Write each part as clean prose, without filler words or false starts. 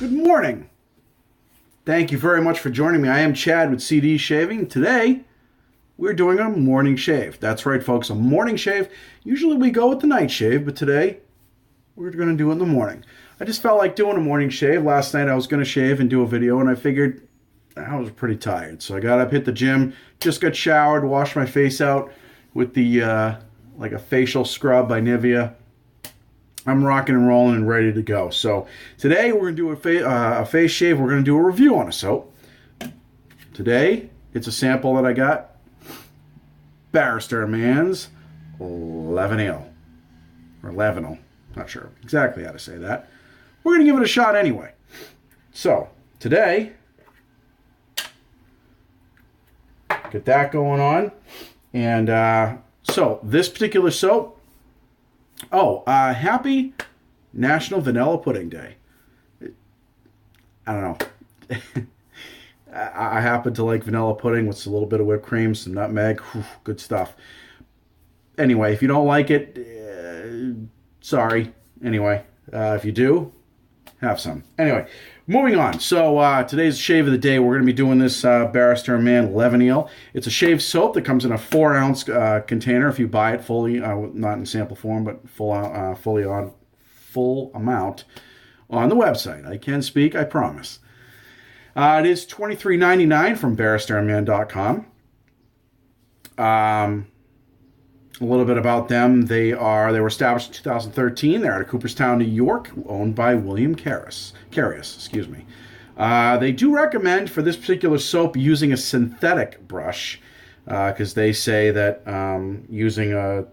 Good morning. Thank you very much for joining me. I am Chad with CD Shaving. Today, we're doing a morning shave. That's right, folks, a morning shave. Usually we go with the night shave, but today, we're going to do it in the morning. I just felt like doing a morning shave. Last night I was going to shave and do a video, and I figured I was pretty tired. So I got up, hit the gym, just got showered, washed my face out with the, like a facial scrub by Nivea. I'm rocking and rolling and ready to go. So today we're going to do a face shave. We're going to do a review on a soap. Today, it's a sample that I got. Barrister and Mann's Lavanille. Or Lavanille. Not sure exactly how to say that. We're going to give it a shot anyway. So, today, get that going on. And so, this particular soap, happy National Vanilla Pudding Day. I don't know. I happen to like vanilla pudding with a little bit of whipped cream, some nutmeg. Whew, good stuff. Anyway, if you don't like it, sorry. Anyway, if you do, have some. Anyway, moving on. So today's shave of the day. We're going to be doing this Barrister and Mann Lavanille. It's a shave soap that comes in a 4-ounce container if you buy it fully, not in sample form, but full amount on the website. I can speak, I promise. It is $23.99 from barristerandmann.com. A little bit about them. They were established in 2013. They're out of Cooperstown, New York, owned by William Carius. They do recommend for this particular soap using a synthetic brush because they say that using a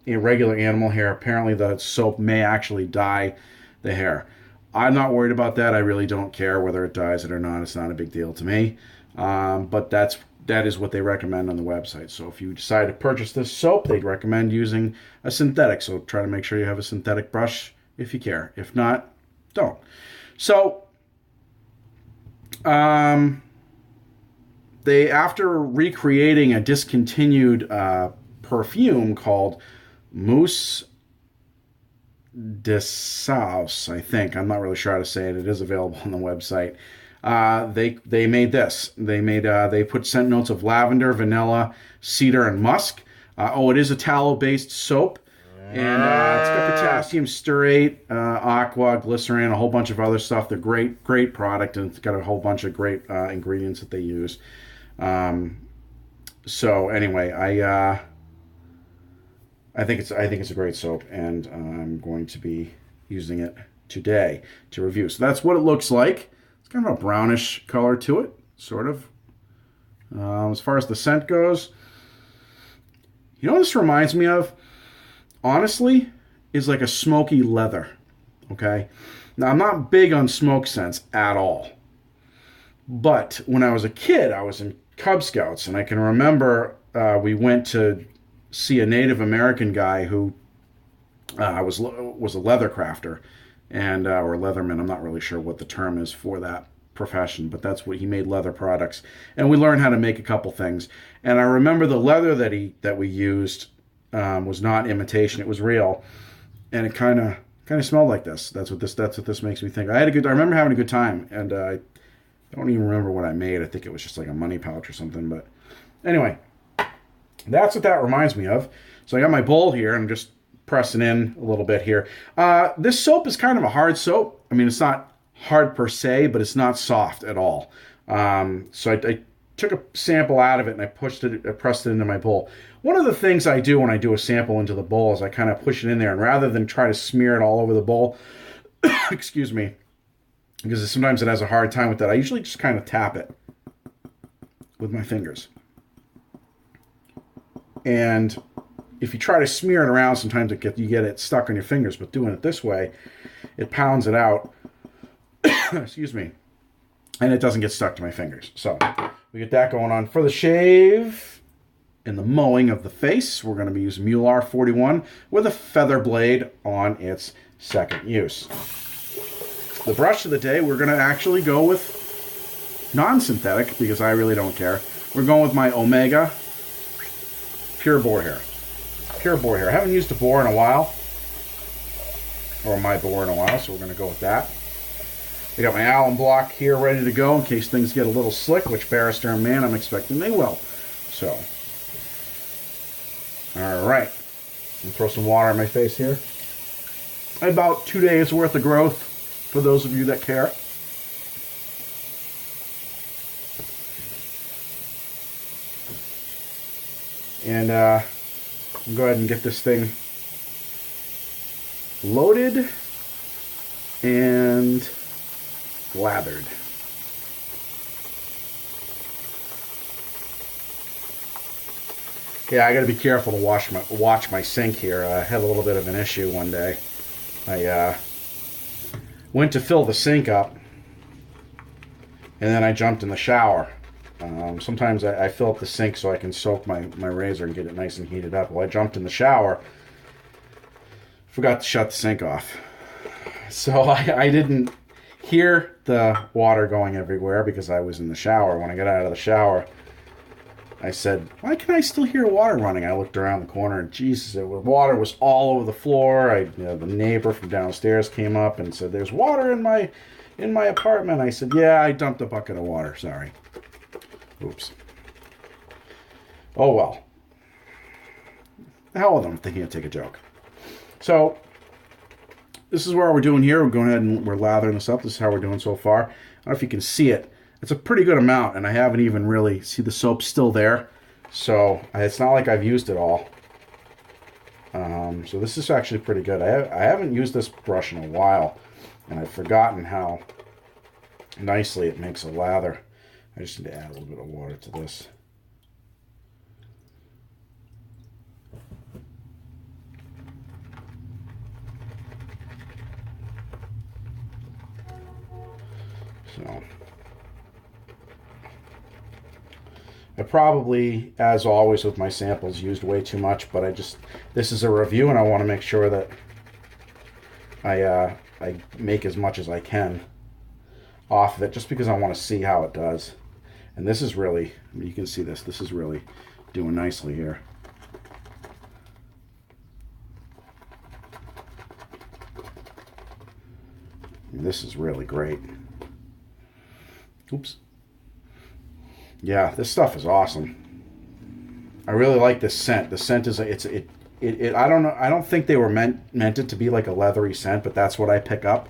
regular animal hair, apparently the soap may actually dye the hair. I'm not worried about that. I really don't care whether it dyes it or not. It's not a big deal to me. But that is what they recommend on the website. So if you decide to purchase this soap, they'd recommend using a synthetic. So try to make sure you have a synthetic brush if you care. If not, don't. So they, after recreating a discontinued perfume called Mousse de Sauce, I think. I'm not really sure how to say it. It is available on the website. They made this. They put scent notes of lavender, vanilla, cedar, and musk. It is a tallow-based soap, and it's got potassium stearate, Aqua, glycerin, a whole bunch of other stuff. They're great product, and it's got a whole bunch of great ingredients that they use. So anyway, I think it's a great soap, and I'm going to be using it today to review. So that's what it looks like. It's kind of a brownish color to it, sort of. As far as the scent goes, you know what this reminds me of? Honestly, is like a smoky leather. Okay? Now, I'm not big on smoke scents at all. But when I was a kid, I was in Cub Scouts, and I can remember we went to see a Native American guy who was a leather crafter. And or leatherman, I'm not really sure what the term is for that profession, but that's what he made, leather products. And we learned how to make a couple things. And I remember the leather that we used was not imitation; it was real, and it kind of smelled like this. That's what this makes me think. I remember having a good time, and I don't even remember what I made. I think it was just like a money pouch or something. But anyway, that's what that reminds me of. So I got my bowl here, and I'm just pressing in a little bit here. This soap is kind of a hard soap. I mean, it's not hard per se, but it's not soft at all. So I took a sample out of it and I pressed it into my bowl. One of the things I do when I do a sample into the bowl is I kind of push it in there, and rather than try to smear it all over the bowl, excuse me, because sometimes it has a hard time with that, I usually just kind of tap it with my fingers. And if you try to smear it around, sometimes you get it stuck on your fingers, but doing it this way, it pounds it out, excuse me, and it doesn't get stuck to my fingers. So we get that going on. For the shave and the mowing of the face, we're going to be using Muhle R41 with a feather blade on its second use. The brush of the day, we're going to actually go with non-synthetic because I really don't care. We're going with my Omega Pure Boar Hair. Pure Boar Hair. I haven't used a Boar in a while. Or my Boar in a while, so we're going to go with that. I got my alum block here ready to go in case things get a little slick, which Barrister and Mann, I'm expecting they will. So, all right. Throw some water on my face here. About 2 days worth of growth for those of you that care. And I'll go ahead and get this thing loaded and lathered. Yeah, I got to be careful to watch my sink here. I had a little bit of an issue one day. I went to fill the sink up, and then I jumped in the shower. Sometimes I fill up the sink so I can soak my razor and get it nice and heated up. Well, I jumped in the shower, forgot to shut the sink off. So I didn't hear the water going everywhere because I was in the shower. When I got out of the shower, I said, why can I still hear water running? I looked around the corner and Jesus, water was all over the floor. The neighbor from downstairs came up and said, there's water in my apartment. I said, yeah, I dumped a bucket of water. Sorry. Oops. Oh, well. The hell with them. They can't take a joke. So, this is what we're doing here. We're going ahead and we're lathering this up. This is how we're doing so far. I don't know if you can see it. It's a pretty good amount, and I haven't even really... See, the soap's still there. So, it's not like I've used it all. So this is actually pretty good. I haven't used this brush in a while, and I've forgotten how nicely it makes a lather. I just need to add a little bit of water to this. So, I probably, as always with my samples, used way too much, but this is a review and I want to make sure that I make as much as I can off of it, just because I want to see how it does. And this is really, you can see this is really doing nicely here. This is really great. Oops. Yeah, this stuff is awesome. I really like this scent. The scent is I don't know. I don't think they were meant it to be like a leathery scent, but that's what I pick up.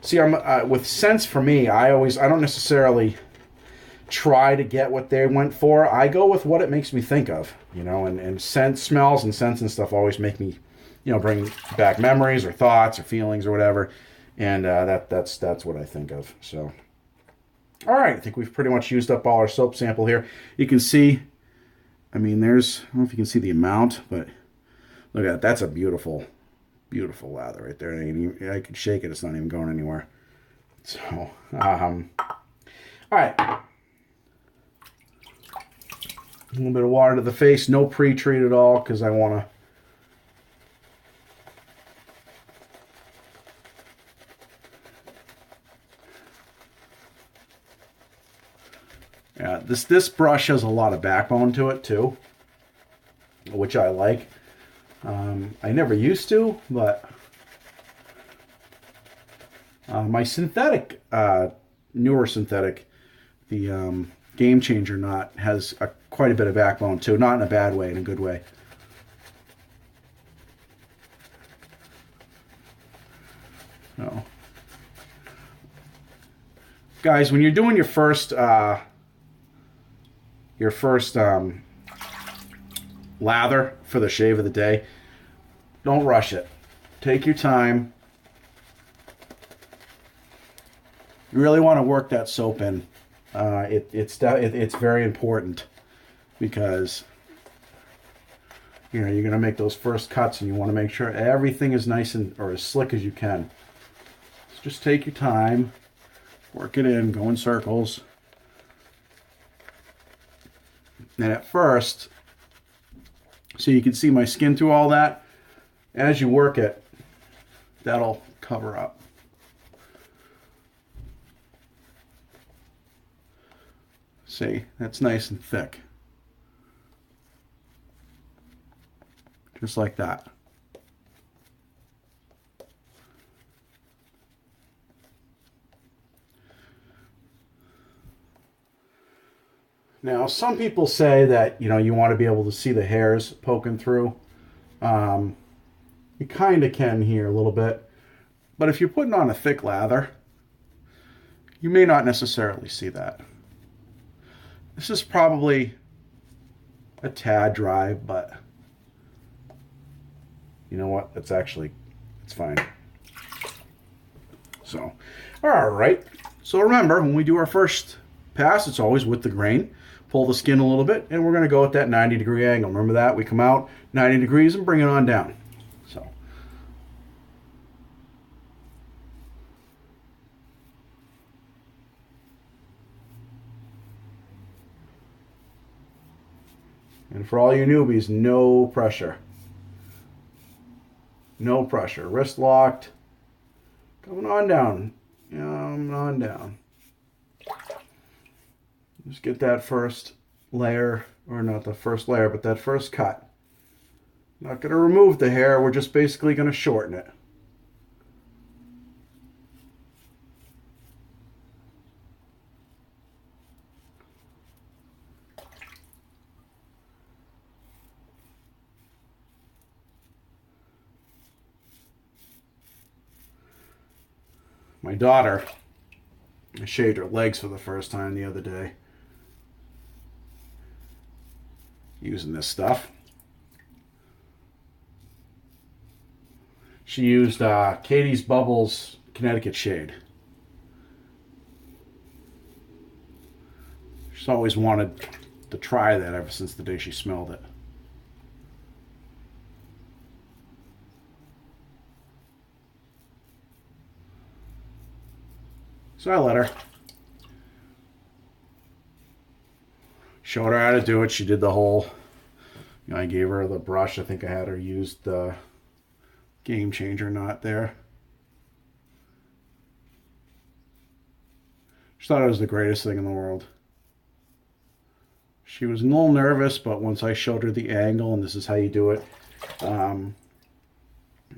See, with scents for me, I don't necessarily try to get what they went for. I go with what it makes me think of, and scent, smells and scents and stuff always make me, bring back memories or thoughts or feelings or whatever. And that's what I think of. So, all right, I think we've pretty much used up all our soap sample here. You can see, I don't know if you can see the amount, but look at that. That's a beautiful, beautiful lather right there. I could shake it. It's not even going anywhere. So, all right. A little bit of water to the face. No pre-treat at all because I want to. Yeah, this brush has a lot of backbone to it too, which I like. I never used to, but my synthetic, newer synthetic, the Game Changer knot has quite a bit of backbone too. Not in a bad way, in a good way. So, guys, when you're doing your first lather for the shave of the day, don't rush it. Take your time. You really want to work that soap in. It's very important because you're going to make those first cuts and you want to make sure everything is nice or as slick as you can. So just take your time, work it in, go in circles. And at first, so you can see my skin through all that, as you work it, that'll cover up. See, that's nice and thick. Just like that. Now, some people say that, you want to be able to see the hairs poking through. You kind of can here a little bit. But if you're putting on a thick lather, you may not necessarily see that. This is probably a tad dry, but you know what? It's fine. So, all right. So remember, when we do our first pass, it's always with the grain. Pull the skin a little bit, and we're going to go at that 90-degree angle. Remember that? We come out 90 degrees and bring it on down. So. And for all you newbies, no pressure. No pressure. Wrist locked. Coming on down. Coming on down. Just get that first layer, or not the first layer, but that first cut. Not going to remove the hair. We're just basically going to shorten it. My daughter, I shaved her legs for the first time the other day using this stuff. She used Katie's Bubbles Connecticut Shade. She's always wanted to try that ever since the day she smelled it. So I let her. Showed her how to do it. She did the whole, I gave her the brush. I think I had her use the Game Changer knot there. She thought it was the greatest thing in the world. She was a little nervous, but once I showed her the angle and this is how you do it,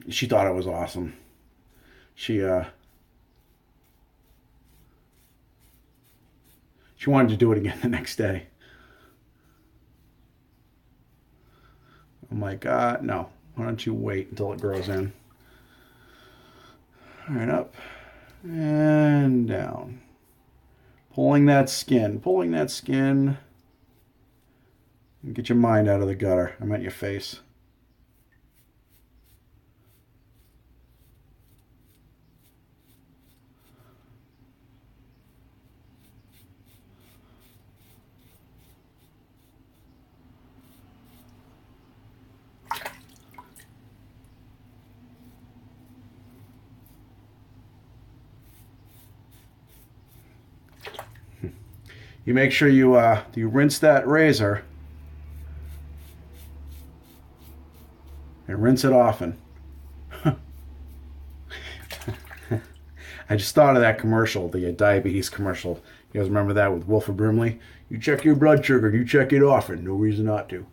she thought it was awesome. She wanted to do it again the next day. I'm like, no. Why don't you wait until it grows in? All right, up and down. Pulling that skin. Pulling that skin. And get your mind out of the gutter. I meant your face. You make sure you rinse that razor and rinse it often. I just thought of that commercial, the diabetes commercial. You guys remember that with Wilford Brimley? You check your blood sugar and you check it often. No reason not to.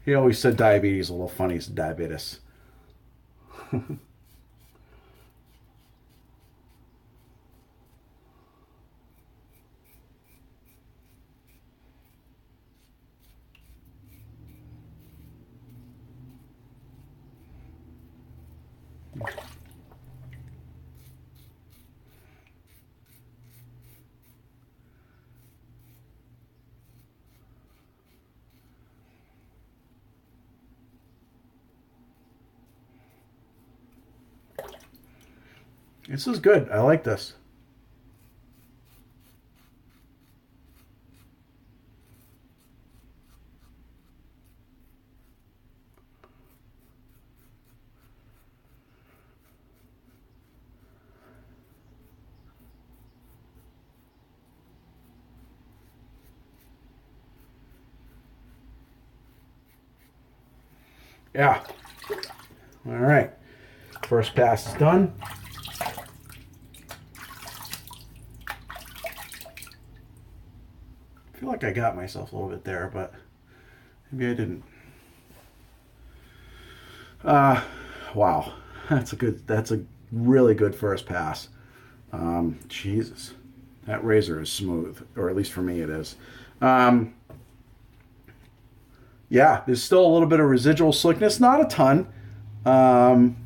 He always said diabetes a little funny. It's diabetes. This is good. I like this. Yeah. All right. First pass is done. I feel like I got myself a little bit there, but maybe I didn't. Wow. That's a really good first pass. Jesus, that razor is smooth, or at least for me it is. Um, yeah, there's still a little bit of residual slickness, not a ton, um,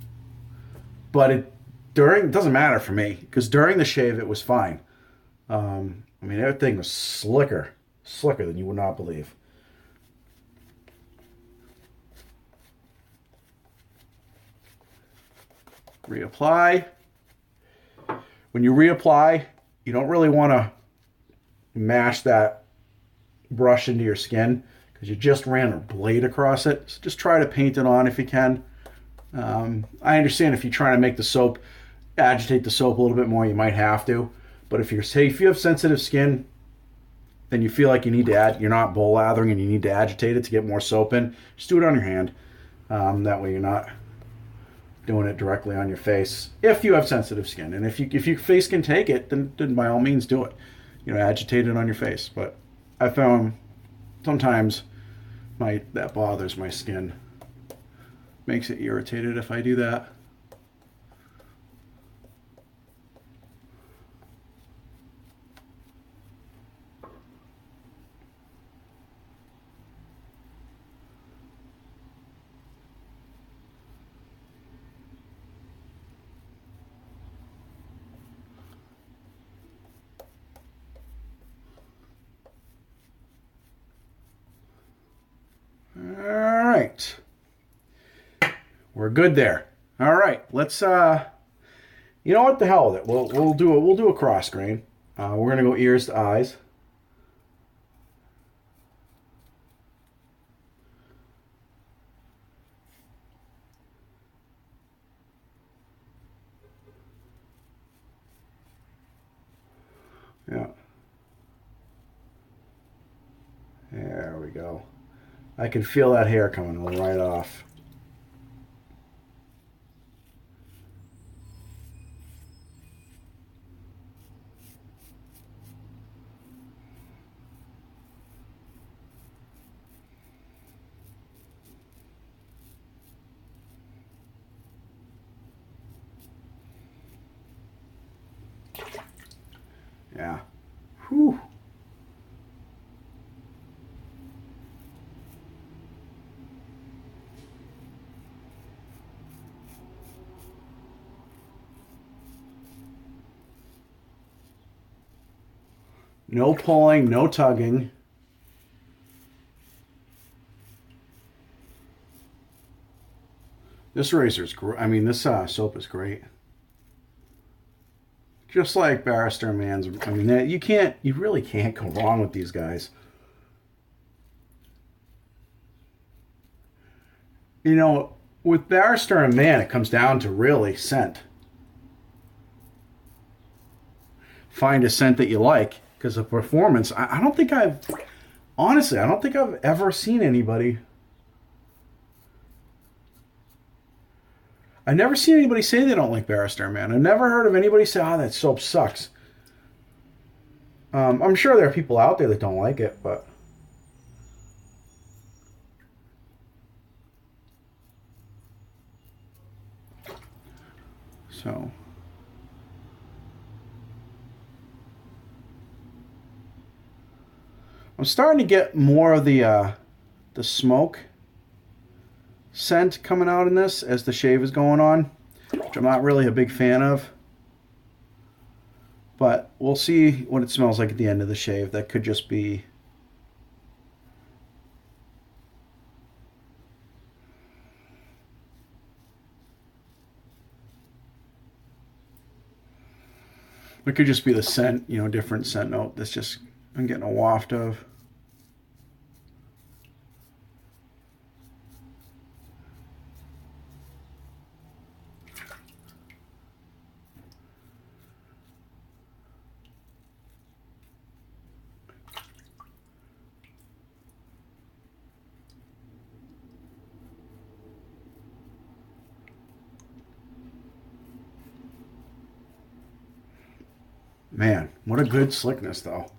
but it doesn't matter for me because during the shave it was fine. I mean, everything was slicker than you would not believe. Reapply. When you reapply, you don't really want to mash that brush into your skin because you just ran a blade across it. So just try to paint it on if you can. I understand if you're trying to make the soap, agitate the soap a little bit more, you might have to. But if you have sensitive skin, then you feel like you're not bowl lathering and you need to agitate it to get more soap in, just do it on your hand. That way you're not doing it directly on your face if you have sensitive skin. And if your face can take it, then by all means do it. Agitate it on your face. But I found sometimes that bothers my skin. Makes it irritated if I do that. All right. We're good there. All right. Let's you know what, the hell with it. We'll do a cross grain. We're going to go ears to eyes. Yeah. There we go. I can feel that hair coming right off. Yeah. Whew. No pulling, no tugging. This razor's great. I mean, this soap is great. Just like Barrister and Mann's. I mean, you really can't go wrong with these guys. With Barrister and Mann, it comes down to really scent. Find a scent that you like, because the performance, I don't think I've ever seen anybody. I've never seen anybody say they don't like Barrister and Mann. I've never heard of anybody say, "Oh, that soap sucks." I'm sure there are people out there that don't like it, but so I'm starting to get more of the smoke scent coming out in this as the shave is going on, which I'm not really a big fan of. But we'll see what it smells like at the end of the shave. That could just be... It could just be the scent, different scent note that's just I'm getting a waft of. Man, what a good slickness, though.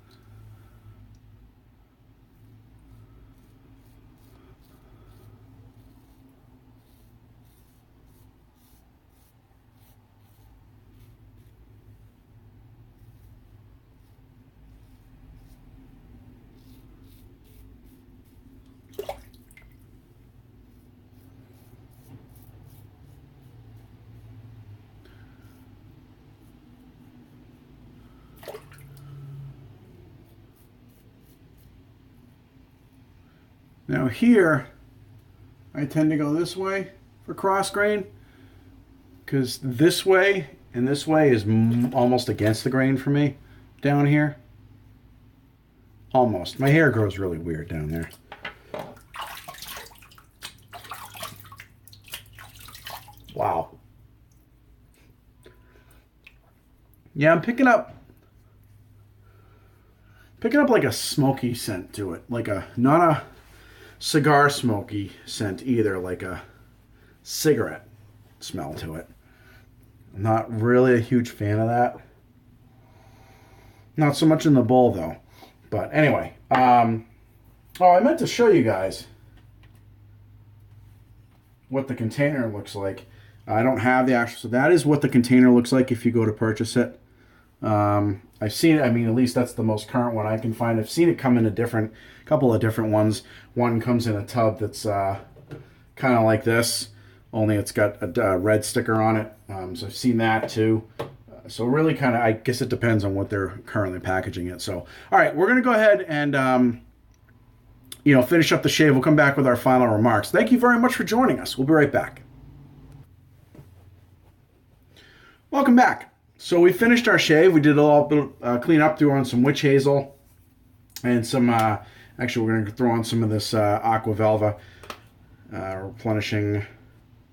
Now here, I tend to go this way for cross grain, because this way and this way is almost against the grain for me down here. Almost. My hair grows really weird down there. Wow. Yeah, I'm picking up like a smoky scent to it. Like not a cigar smoky scent either, like a cigarette smell to it. I'm not really a huge fan of that. Not so much in the bowl though. But anyway, oh, I meant to show you guys what the container looks like. I don't have the actual, so that is what the container looks like if you go to purchase it. I've seen it, I mean, at least that's the most current one I can find. I've seen it come in a couple of different ones. One comes in a tub that's kind of like this, only it's got a red sticker on it. So I've seen that too. So really kind of, I guess it depends on what they're currently packaging it. So, all right, we're going to go ahead and, finish up the shave. We'll come back with our final remarks. Thank you very much for joining us. We'll be right back. Welcome back. So we finished our shave. We did a little clean up, threw on some witch hazel and some, actually we're going to throw on some of this Aqua Velva replenishing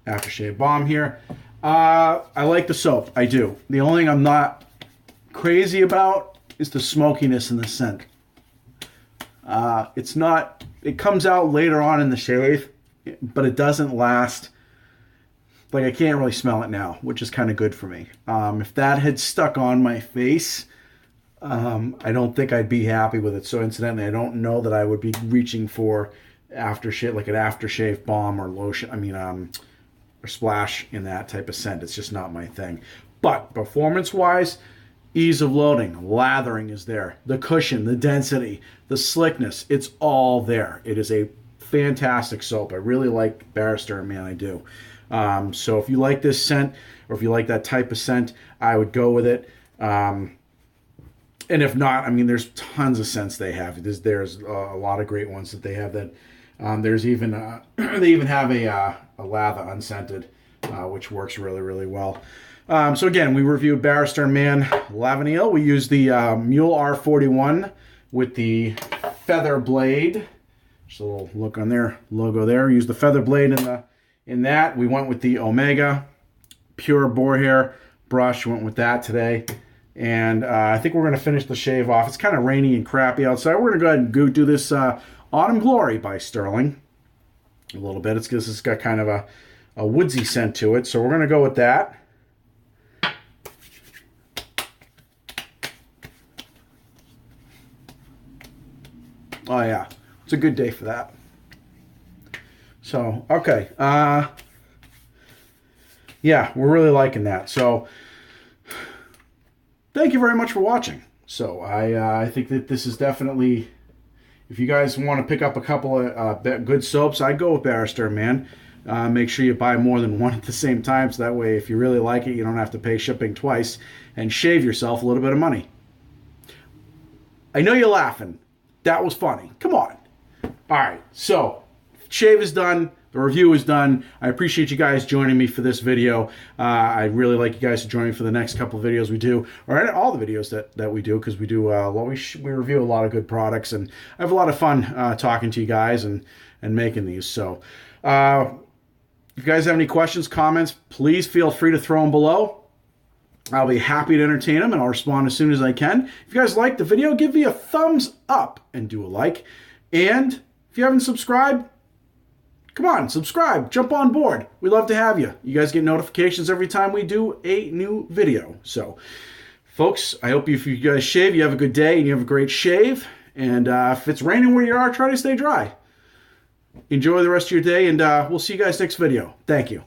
aftershave balm here. I like the soap. I do. The only thing I'm not crazy about is the smokiness in the scent. It comes out later on in the shave, but it doesn't last. Like, I can't really smell it now, which is kind of good for me. If that had stuck on my face, I don't think I'd be happy with it. So incidentally, I don't know that I would be reaching for aftershave, like an aftershave balm or lotion. Or splash in that type of scent. It's just not my thing. But performance-wise, ease of loading, lathering is there. The cushion, the density, the slickness, it's all there. It is a fantastic soap. I really like Barrister and Mann, I do. So if you like this scent, or if you like that type of scent, I would go with it. And if not, there's tons of scents they have. There's a lot of great ones that they have. That there's even they even have a Lather unscented, which works really, really well. So again, we reviewed Barrister and Mann Lavanille. We used the Muhle R41 with the feather blade. Just a little look on their logo there. We used the feather blade in that. We went with the Omega pure boar hair brush. Went with that today. And I think we're going to finish the shave off. It's kind of rainy and crappy outside. We're going to go ahead and do this Autumn Glory by Stirling. A little bit. It's because it's got kind of a woodsy scent to it. So we're going to go with that. Oh, yeah. It's a good day for that. So, okay. Yeah, we're really liking that. So, thank you very much for watching. So, I think that this is definitely... If you guys want to pick up a couple of good soaps, I'd go with Barrister and Mann. Make sure you buy more than one at the same time, so that way if you really like it, you don't have to pay shipping twice and shave yourself a little bit of money. I know you're laughing. That was funny. Come on. All right, so shave is done. The review is done. I appreciate you guys joining me for this video. I really like you guys to join me for the next couple of videos we do, or all the videos that we do, because we do we review a lot of good products, and I have a lot of fun talking to you guys and making these. So if you guys have any questions, comments, please feel free to throw them below. I'll be happy to entertain them, and I'll respond as soon as I can. If you guys liked the video, give me a thumbs up and do a like. And if you haven't subscribed, come on, subscribe, jump on board. We love to have you. You guys get notifications every time we do a new video. So, folks, I hope if you guys shave, you have a good day and you have a great shave. And if it's raining where you are, try to stay dry. Enjoy the rest of your day, and we'll see you guys next video. Thank you.